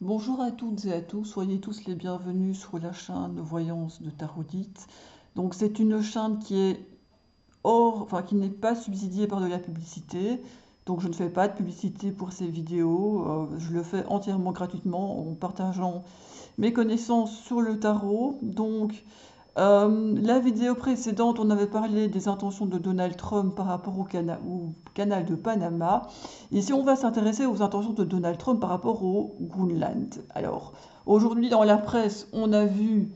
Bonjour à toutes et à tous, soyez tous les bienvenus sur la chaîne Voyance de Tarodite. Donc c'est une chaîne qui est qui n'est pas subsidiée par de la publicité. Donc je ne fais pas de publicité pour ces vidéos, je le fais entièrement gratuitement en partageant mes connaissances sur le tarot. La vidéo précédente, on avait parlé des intentions de Donald Trump par rapport au canal de Panama. Ici, on va s'intéresser aux intentions de Donald Trump par rapport au Groenland. Alors, aujourd'hui, dans la presse, on a vu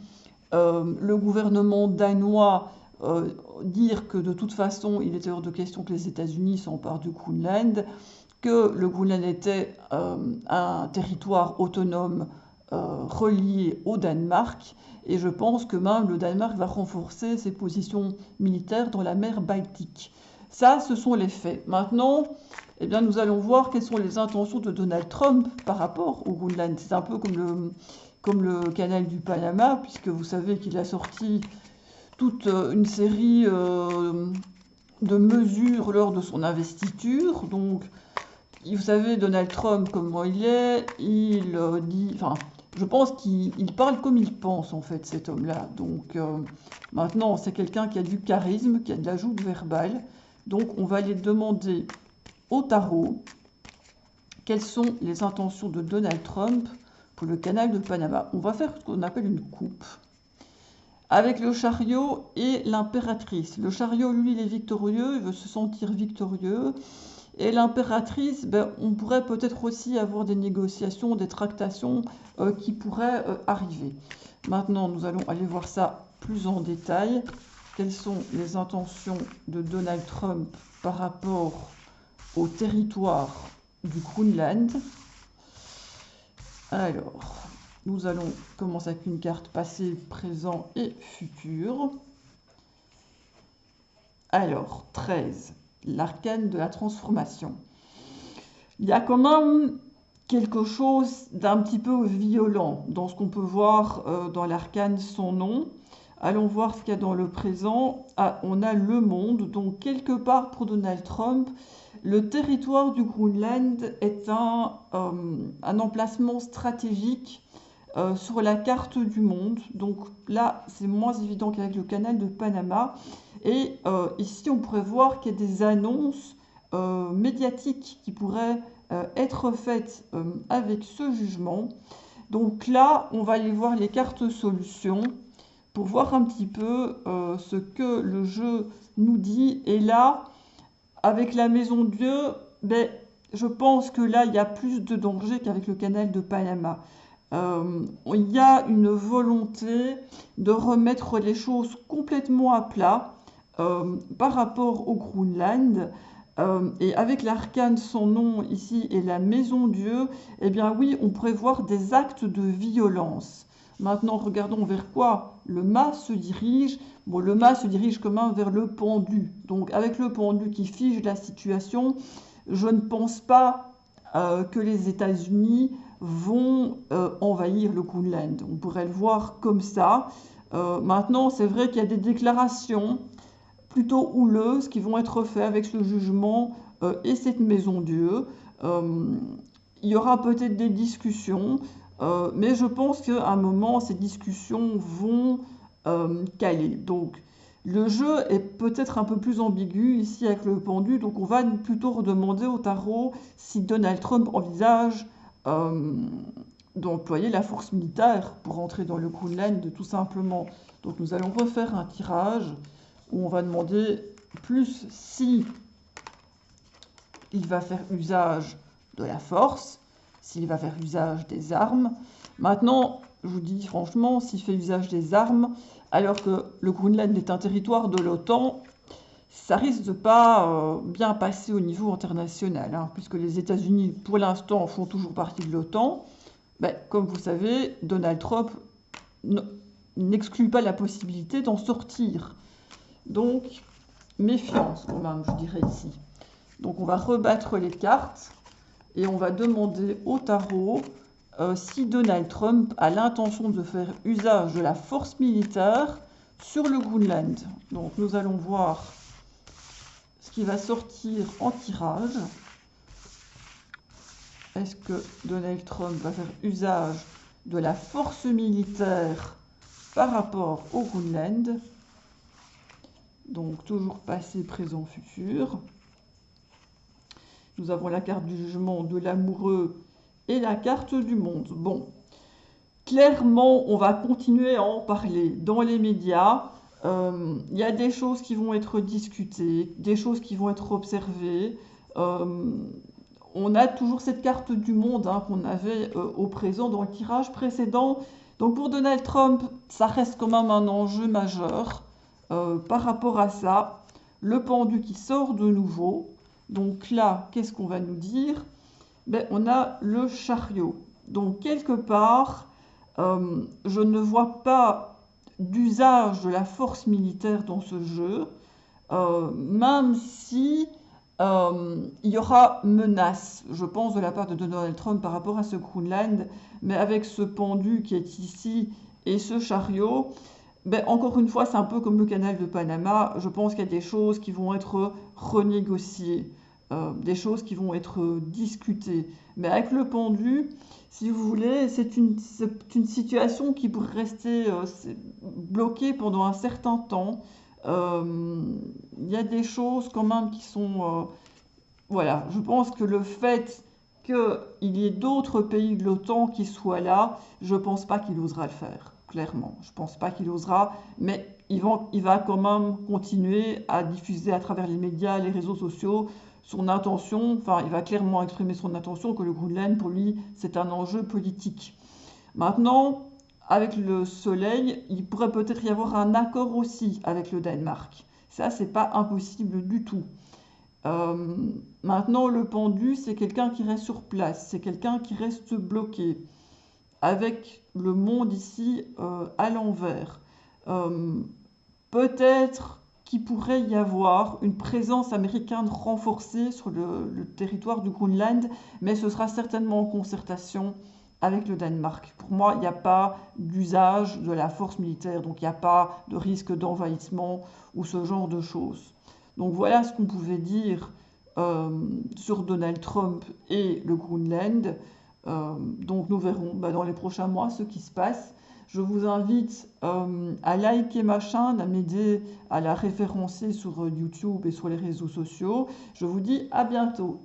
le gouvernement danois dire que de toute façon, il était hors de question que les États-Unis s'emparent du Groenland, que le Groenland était un territoire autonome relié au Danemark. Et je pense que même le Danemark va renforcer ses positions militaires dans la mer Baltique. Ça, ce sont les faits. Maintenant, eh bien, nous allons voir quelles sont les intentions de Donald Trump par rapport au Groenland. C'est un peu comme le canal du Panama, puisque vous savez qu'il a sorti toute une série de mesures lors de son investiture. Donc, vous savez, Donald Trump, comment il est, il dit, enfin, je pense qu'il parle comme il pense, en fait, cet homme-là. Maintenant, c'est quelqu'un qui a du charisme, qui a de la joute verbale. Donc, on va aller demander au tarot quelles sont les intentions de Donald Trump pour le canal de Panama. On va faire ce qu'on appelle une coupe avec le chariot et l'impératrice. Le chariot, lui, il est victorieux, il veut se sentir victorieux. Et l'impératrice, ben, on pourrait peut-être aussi avoir des négociations, des tractations qui pourraient arriver. Maintenant, nous allons aller voir ça plus en détail. Quelles sont les intentions de Donald Trump par rapport au territoire du Groenland? Alors, nous allons commencer avec une carte passé, présent et futur. Alors, 13. L'arcane de la transformation. Il y a quand même quelque chose d'un petit peu violent dans ce qu'on peut voir dans l'arcane sans nom. Allons voir ce qu'il y a dans le présent. Ah, on a le monde, donc quelque part pour Donald Trump, le territoire du Groenland est un emplacement stratégique sur la carte du monde. Donc là, c'est moins évident qu'avec le canal de Panama. Et ici, on pourrait voir qu'il y a des annonces médiatiques qui pourraient être faites avec ce jugement. Donc là, on va aller voir les cartes solutions pour voir un petit peu ce que le jeu nous dit. Et là, avec la Maison Dieu, ben, je pense que là, il y a plus de danger qu'avec le canal de Panama. Il y a une volonté de remettre les choses complètement à plat par rapport au Groenland. Et avec l'arcane sans nom ici et la Maison Dieu, eh bien oui, on pourrait voir des actes de violence. Maintenant, regardons vers quoi le mât se dirige. Bon, le mât se dirige quand même vers le pendu. Donc, avec le pendu qui fige la situation, je ne pense pas que les États-Unis vont envahir le Groenland. On pourrait le voir comme ça. Maintenant, c'est vrai qu'il y a des déclarations plutôt houleuses qui vont être faites avec ce jugement et cette maison Dieu. Il y aura peut-être des discussions, mais je pense qu'à un moment, ces discussions vont caler. Donc, le jeu est peut-être un peu plus ambigu ici avec le pendu, donc on va plutôt redemander au tarot si Donald Trump envisage d'employer la force militaire pour entrer dans le Groenland, tout simplement. Donc nous allons refaire un tirage où on va demander plus si il va faire usage de la force, s'il va faire usage des armes. Maintenant, je vous dis franchement, s'il fait usage des armes, alors que le Groenland est un territoire de l'OTAN, ça risque de pas bien passer au niveau international, hein, puisque les États-Unis, pour l'instant, font toujours partie de l'OTAN. Ben, comme vous savez, Donald Trump n'exclut pas la possibilité d'en sortir. Donc, méfiance quand même, je dirais ici. Donc, on va rebattre les cartes et on va demander au tarot si Donald Trump a l'intention de faire usage de la force militaire sur le Groenland. Donc, nous allons voir ce qui va sortir en tirage. est-ce que Donald Trump va faire usage de la force militaire par rapport au Groenland? Donc toujours passé, présent, futur. Nous avons la carte du jugement, de l'amoureux et la carte du monde. Bon, clairement, on va continuer à en parler dans les médias. Il y a des choses qui vont être discutées, des choses qui vont être observées. On a toujours cette carte du monde qu'on avait au présent dans le tirage précédent. Donc pour Donald Trump, ça reste quand même un enjeu majeur par rapport à ça. Le pendu qui sort de nouveau. Donc là, qu'est-ce qu'on va nous dire? Ben, on a le chariot. Donc quelque part, je ne vois pas d'usage de la force militaire dans ce jeu, même si il y aura menace, je pense, de la part de Donald Trump par rapport à ce Groenland, mais avec ce pendu qui est ici et ce chariot, ben, encore une fois, c'est un peu comme le canal de Panama. Je pense qu'il y a des choses qui vont être renégociées, des choses qui vont être discutées. Mais avec le pendu, si vous voulez, c'est une situation qui pourrait rester bloquée pendant un certain temps. Il y a des choses quand même qui sont... voilà, je pense que le fait qu'il y ait d'autres pays de l'OTAN qui soient là, je ne pense pas qu'il osera le faire, clairement. Je ne pense pas qu'il osera, mais il va quand même continuer à diffuser à travers les médias, les réseaux sociaux, son intention, enfin, il va clairement exprimer son intention que le Groenland, pour lui, c'est un enjeu politique. Maintenant, avec le Soleil, il pourrait peut-être y avoir un accord aussi avec le Danemark. Ça, c'est pas impossible du tout. Euh, Maintenant, le pendu, c'est quelqu'un qui reste sur place, c'est quelqu'un qui reste bloqué, avec le monde ici à l'envers. Euh, Peut-être qu'il pourrait y avoir une présence américaine renforcée sur le territoire du Groenland, mais ce sera certainement en concertation avec le Danemark. Pour moi, il n'y a pas d'usage de la force militaire, donc il n'y a pas de risque d'envahissement ou ce genre de choses. Donc voilà ce qu'on pouvait dire euh, sur Donald Trump et le Groenland. Donc nous verrons dans les prochains mois ce qui se passe. Je vous invite à liker ma chaîne, à m'aider à la référencer sur YouTube et sur les réseaux sociaux. Je vous dis à bientôt.